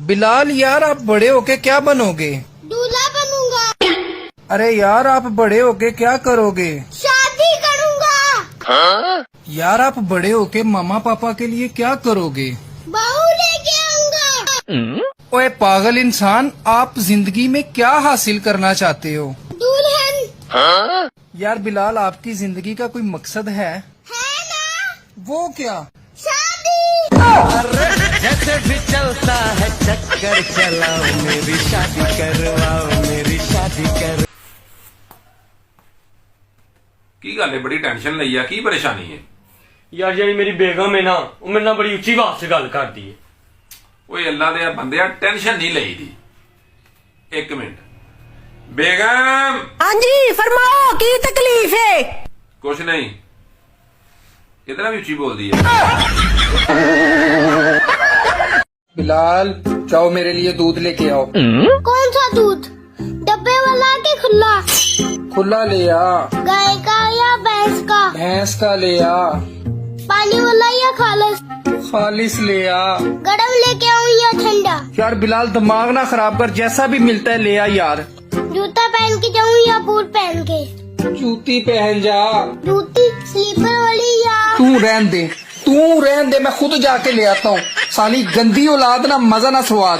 बिलाल यार, आप बड़े होके क्या बनोगे? दूल्हा बनूंगा। अरे यार, आप बड़े होके क्या करोगे? शादी करूंगा। यार, आप बड़े होके मामा पापा के लिए क्या करोगे? बहू लेके आऊंगा। ओए पागल इंसान, आप जिंदगी में क्या हासिल करना चाहते हो? दुल्हन। यार बिलाल, आपकी जिंदगी का कोई मकसद है ना? वो क्या? शादी। जैसे भी चलता है चक्कर चलाओ, मेरी शादी करवाओ, मेरी शादी कर। की गल है, बड़ी टेंशन लई है, की परेशानी है? यार जी मेरी बेगम है ना, वो मेरे नाल बड़ी उच्ची आवाज से गल करती है। ओए अल्लाह दे बंदे, टेंशन नहीं लई दी। एक मिनट बेगम। हाँ जी फरमाओ, की तकलीफ है? कुछ नहीं, इतना भी उच्ची बोल दी है। बिलाल जाओ, मेरे लिए दूध लेके आओ। कौन सा दूध? डब्बे वाला के खुला? खुला ले आ। गाय का या भैंस का? भैंस का ले आ। पानी वाला या खालिस? खालिस ले आ। गरम लेके आऊं या ठंडा? यार बिलाल, दिमाग ना खराब कर, जैसा भी मिलता है ले आ यार। जूता पहन के जाऊं या बूट पहन के? जूती पहन जा। जूती स्लीपर वाली या? तू रहन दे, मैं खुद जाके ले आता हूँ। साली गंदी औलाद, ना मजा ना स्वाद।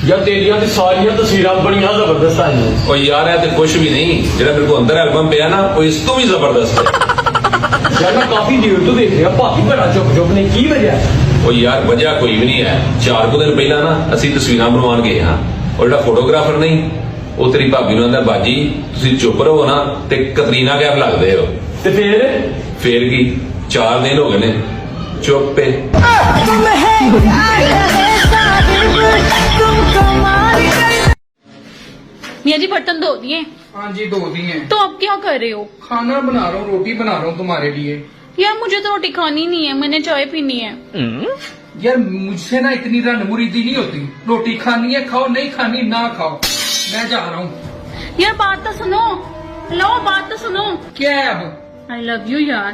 यार तेरिया दी सारियां तस्वीरां बड़ियां जबरदस्त आईयां। ओ यार, है तो कुछ भी नहीं, जेड़ा मेरे को अंदर एल्बम पिया ना, वो इस तो भी जबरदस्त है। यार मैं काफी देर तो देख रहा, भाभी बड़ा चुप चुप ने की वजह? ओ यार, वजह कोई भी नहीं है। 4 दिन पहला ना असी तस्वीरां बनवान गए हाँ, और जेड़ा फोटोग्राफर नहीं, वो तेरी भाभी नूं आंदा, बाजी तुसीं चुप रहो ना, ते कतरीना कैफ लगदे हो। ते फिर की 4 दिन हो गए ने चुप पे। मियाँ जी बर्तन धो दिए? हाँ जी, धो दिए। तो अब क्या कर रहे हो? खाना बना रहा हूँ, रोटी बना रहा हूँ तुम्हारे लिए। यार मुझे तो रोटी खानी नहीं है, मैंने चाय पीनी है। यार मुझसे ना इतनी रनमुरीदी नहीं होती। रोटी खानी है खाओ, नहीं खानी ना खाओ, मैं जा रहा हूँ। यार बात तो सुनो, लो बात तो सुनो। क्या है अब? आई लव यू यार।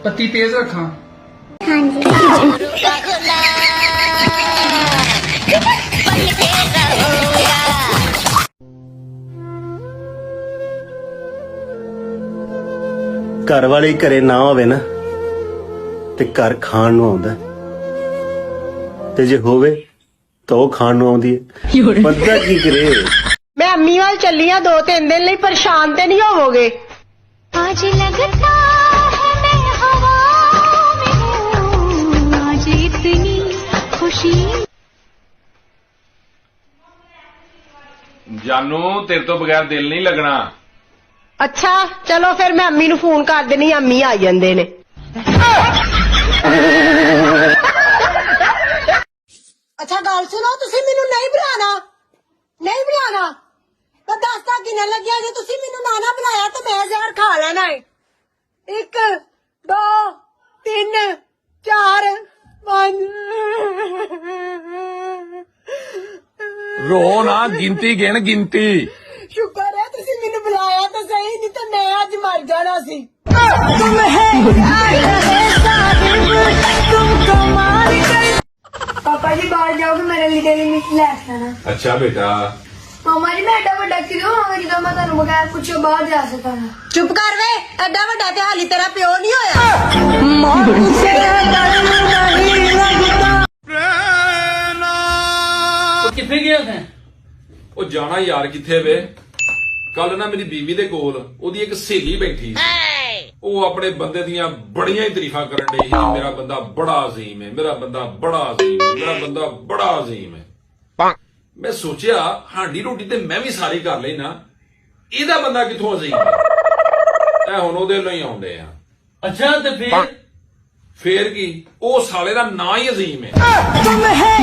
पत्ती तेज रखा। घर वाले घरे ना होवे ना ते घर खाण नूं आउंदा ते जे होवे तो ਉਹ ਖਾਣ ਨੂੰ ਆਉਂਦੀ ਹੈ। ਬੰਦਾ ਕੀ ਕਰੇ? मैं अम्मी वाल चली हाँ 2-3 दिन ਲਈ, परेशान ते नहीं होवोगे? आज लगता है मैं हवा में हूँ, आज इतनी खुशी। जानू, तेरे तो बगैर दिल नहीं लगना। अच्छा चलो फिर मैं अम्मी नूं फोन कर देनी, अम्मी आ जांदे ने। अच्छा गल सुनो, तुसी मैनू नहीं बनाना तो दसदा किने लग्या जे तुसी मैनू ना बनाया तो मैं जहर खा लेना है। 1 2 3 4 5। रो ना, गिनती गिन गिनती। शुक्र है तुसी मैनू बुलाया तो सही, नहीं तो मैं अज मर जाना सी। पापा जी बाहर जाओगे, मेरे लिए डेली मिल्क ले आना। अच्छा बेटा। मामा जी मैं एडा वड्डा क्यों होगा जो मैं तुहानू बगैर पुछे बाहर जा सका? चुप कर वे, एडा वड्डा ते हाली तेरा प्यो नहीं होया। किथे गया थे? ਉਹ ਜਾਣਾ ਯਾਰ ਕਿੱਥੇ ਵੇ? ਕੱਲ ਨਾ ਮੇਰੀ ਬੀਵੀ ਦੇ ਕੋਲ ਉਹਦੀ ਇੱਕ ਸਹੇਲੀ ਬੈਠੀ ਸੀ। ਉਹ ਆਪਣੇ ਬੰਦੇ ਦੀਆਂ ਬੜੀਆਂ ਹੀ ਤਾਰੀਫਾਂ ਕਰਨ ਡਈ ਸੀ। ਮੇਰਾ ਬੰਦਾ ਬੜਾ ਅਜ਼ੀਮ ਹੈ, ਮੇਰਾ ਬੰਦਾ ਬੜਾ ਅਜ਼ੀਮ ਹੈ, ਮੇਰਾ ਬੰਦਾ ਬੜਾ ਅਜ਼ੀਮ ਹੈ। ਮੈਂ ਸੋਚਿਆ ਹਾਂਡੀ ਰੋਟੀ ਤੇ ਮੈਂ ਵੀ ਸਾਰੀ ਕਰ ਲਈ ਨਾ, ਇਹਦਾ ਬੰਦਾ ਕਿੱਥੋਂ ਅਜ਼ੀਮ ਹੈ? ਇਹ ਹੁਣ ਉਹਦੇ ਲਈ ਆਉਂਦੇ ਆ। अच्छा तो ਫੇਰ ਕੀ, ਉਹ ਸਾਲੇ ਦਾ ਨਾਂ ਹੀ ਅਜ਼ੀਮ ਹੈ। तुम है